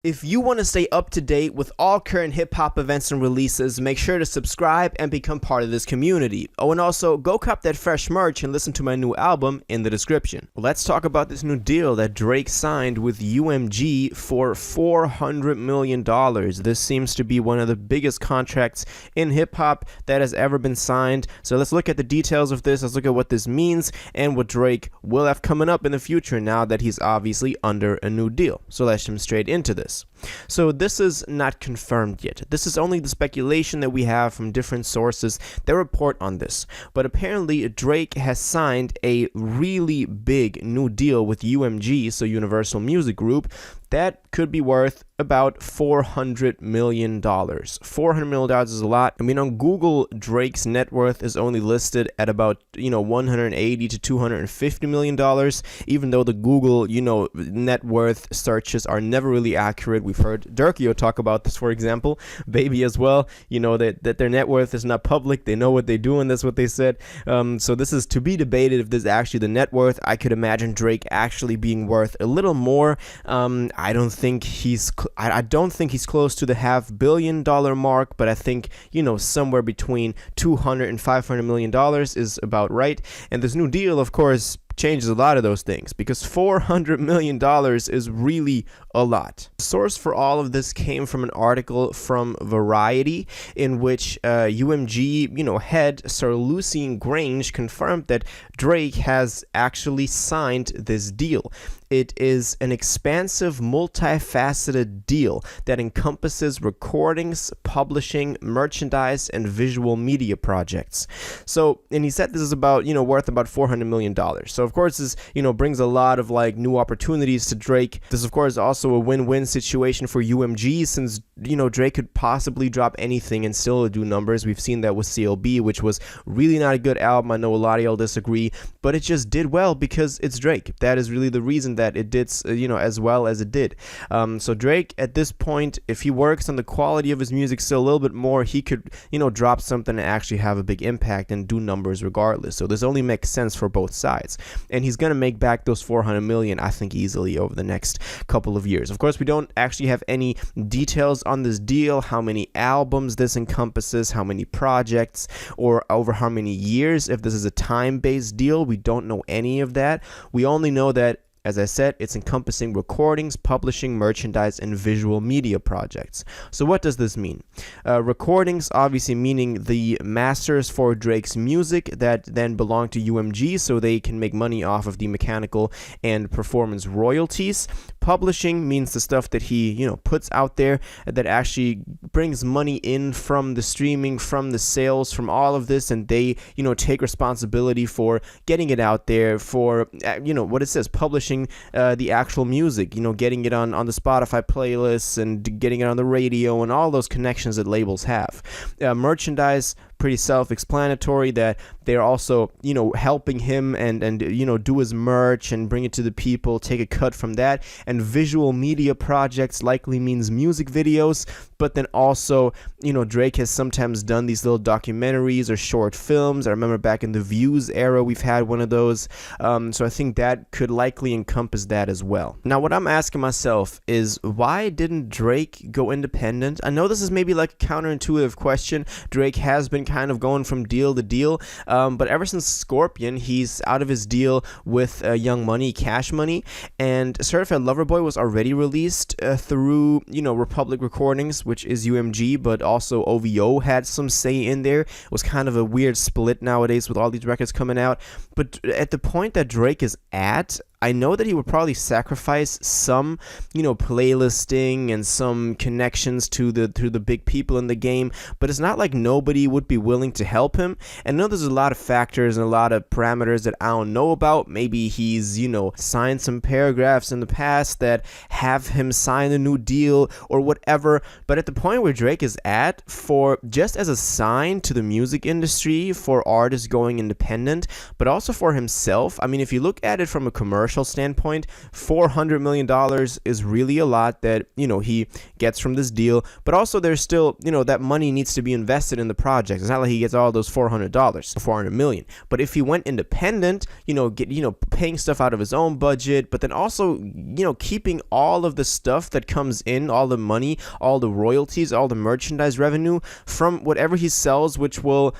If you want to stay up to date with all current hip-hop events and releases, make sure to subscribe and become part of this community. Oh, and also, go cop that fresh merch and listen to my new album in the description. Let's talk about this new deal that Drake signed with UMG for $400 million. This seems to be one of the biggest contracts in hip-hop that has ever been signed. So let's look at the details of this, let's look at what this means, and what Drake will have coming up in the future now that he's obviously under a new deal. So let's jump straight into this. So this is not confirmed yet. This is only the speculation that we have from different sources that report on this. But apparently Drake has signed a really big new deal with UMG, so Universal Music Group, that could be worth about $400 million. $400 million is a lot. I mean, on Google, Drake's net worth is only listed at about, $180 to $250 million, even though the Google, net worth searches are never really accurate. We've heard Durkio talk about this, for example, Baby as well, that their net worth is not public. They know what they do, and that's what they said. So this is to be debated if this is actually the net worth. I could imagine Drake actually being worth a little more. I don't think he's close to the $500 million mark, but I think, somewhere between $200 and $500 million is about right. And this new deal, of course, changes a lot of those things, because $400 million is really a lot. The source for all of this came from an article from Variety, in which UMG, head Sir Lucien Grange confirmed that Drake has actually signed this deal. It is an expansive, multifaceted deal that encompasses recordings, publishing, merchandise, and visual media projects. So, and he said this is about, worth about $400 million. So, of course, this, brings a lot of, new opportunities to Drake. This, of course, is also a win-win situation for UMG, since, Drake could possibly drop anything and still do numbers. We've seen that with CLB, which was really not a good album. I know a lot of y'all disagree, but it just did well because it's Drake. That is really the reason that it did, as well as it did. So Drake, at this point, if he works on the quality of his music still a little bit more, he could, drop something and actually have a big impact and do numbers regardless. So this only makes sense for both sides. And he's going to make back those $400 million, I think, easily over the next couple of years. Of course, we don't actually have any details on this deal, how many albums this encompasses, how many projects, or over how many years. If this is a time-based deal, we don't know any of that. We only know that, as I said, it's encompassing recordings, publishing, merchandise, and visual media projects. So what does this mean? Recordings, obviously meaning the masters for Drake's music that then belong to UMG, so they can make money off of the mechanical and performance royalties. Publishing means the stuff that he, puts out there that actually brings money in from the streaming, from the sales, from all of this, and they, take responsibility for getting it out there, for, what it says, publishing the actual music, getting it on the Spotify playlists and getting it on the radio and all those connections that labels have. Merchandise, pretty self-explanatory, that they're also, helping him and do his merch and bring it to the people, take a cut from that. And visual media projects likely means music videos, but then also, Drake has sometimes done these little documentaries or short films. I remember back in the Views era, we've had one of those. So I think that could likely encompass that as well. Now, what I'm asking myself is, why didn't Drake go independent? I know this is maybe like a counterintuitive question. Drake has been kind of going from deal to deal, but ever since Scorpion, he's out of his deal with Young Money, Cash Money, and Certified Lover Boy was already released through, Republic Recordings, which is UMG, but also OVO had some say in there. It was kind of a weird split nowadays with all these records coming out. But at the point that Drake is at, I know that he would probably sacrifice some, playlisting and some connections to the big people in the game, but it's not like nobody would be willing to help him. And I know there's a lot of factors and a lot of parameters that I don't know about. Maybe he's, signed some paragraphs in the past that have him sign a new deal or whatever. But at the point where Drake is at, for just as a sign to the music industry, for artists going independent, but also for himself, I mean, if you look at it from a commercial commercial standpoint, $400 million is really a lot that, he gets from this deal. But also there's still, that money needs to be invested in the project. It's not like he gets all those $400 million. But if he went independent, paying stuff out of his own budget, but then also, keeping all of the stuff that comes in, all the money, all the royalties, all the merchandise revenue from whatever he sells, which will,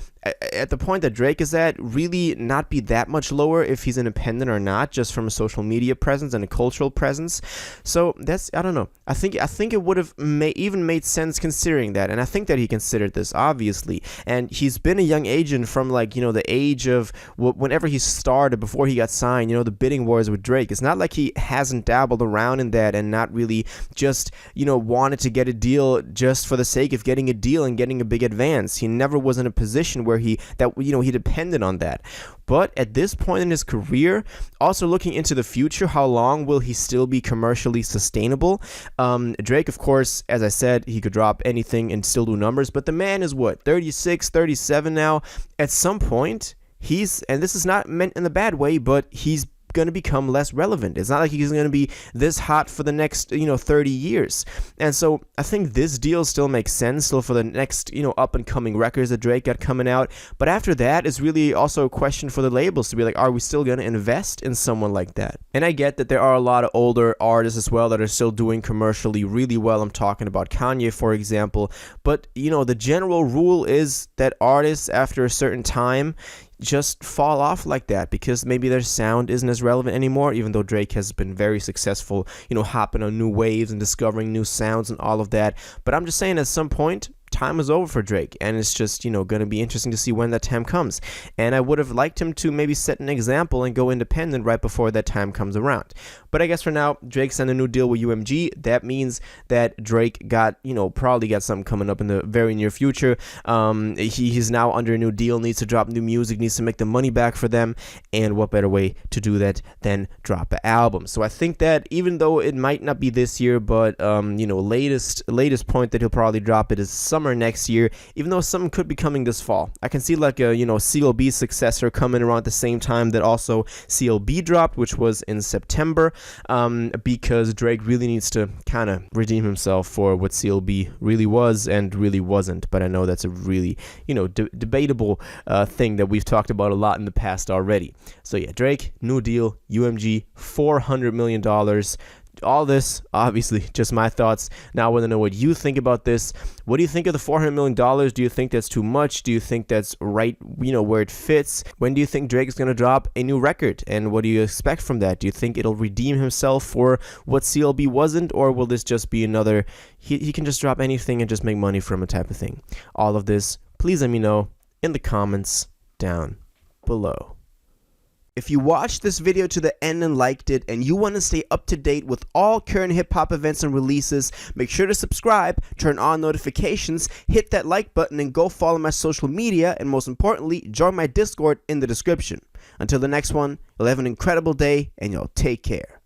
at the point that Drake is at, really not be that much lower if he's independent or not, just from a social media presence and a cultural presence. So that's, I don't know. I think it would have even made sense considering that, and I think that he considered this, obviously. And he's been a young agent from the age of whenever he started, before he got signed, the bidding wars with Drake. It's not like he hasn't dabbled around in that and not really just, wanted to get a deal just for the sake of getting a deal and getting a big advance. He never was in a position where he depended on that. But at this point in his career, also looking into the future, how long will he still be commercially sustainable? Drake, of course, as I said, he could drop anything and still do numbers, but the man is 36, 37 now. At some point, and this is not meant in a bad way, but he's going to become less relevant. It's not like he's going to be this hot for the next 30 years. And so I think this deal still makes sense still for the next up and coming records that Drake got coming out. But after that is really also a question for the labels to be like, are we still going to invest in someone like that? And I get that there are a lot of older artists as well that are still doing commercially really well. I'm talking about Kanye, for example. But the general rule is that artists after a certain time just fall off like that because maybe their sound isn't as relevant anymore, even though Drake has been very successful, hopping on new waves and discovering new sounds and all of that. But I'm just saying, at some point, time is over for Drake, and it's just, going to be interesting to see when that time comes. And I would have liked him to maybe set an example and go independent right before that time comes around. But I guess for now, Drake signed a new deal with UMG. That means that Drake got, probably got something coming up in the very near future. He's now under a new deal, needs to drop new music, needs to make the money back for them. And what better way to do that than drop an album? So I think that even though it might not be this year, but, latest point that he'll probably drop it is summer next year, even though something could be coming this fall. I can see like a, CLB successor coming around the same time that also CLB dropped, which was in September, because Drake really needs to kind of redeem himself for what CLB really was and really wasn't. But I know that's a really, debatable thing that we've talked about a lot in the past already. So yeah, Drake, new deal, UMG, $400 million. All this, obviously, just my thoughts. Now I want to know what you think about this. What do you think of the $400 million? Do you think that's too much? Do you think that's right, where it fits? When do you think Drake is going to drop a new record? And what do you expect from that? Do you think it'll redeem himself for what CLB wasn't? Or will this just be another, he can just drop anything and just make money from it type of thing? All of this, please let me know in the comments down below. If you watched this video to the end and liked it, and you want to stay up to date with all current hip-hop events and releases, make sure to subscribe, turn on notifications, hit that like button, and go follow my social media, and most importantly, join my Discord in the description. Until the next one, you'll have an incredible day, and y'all take care.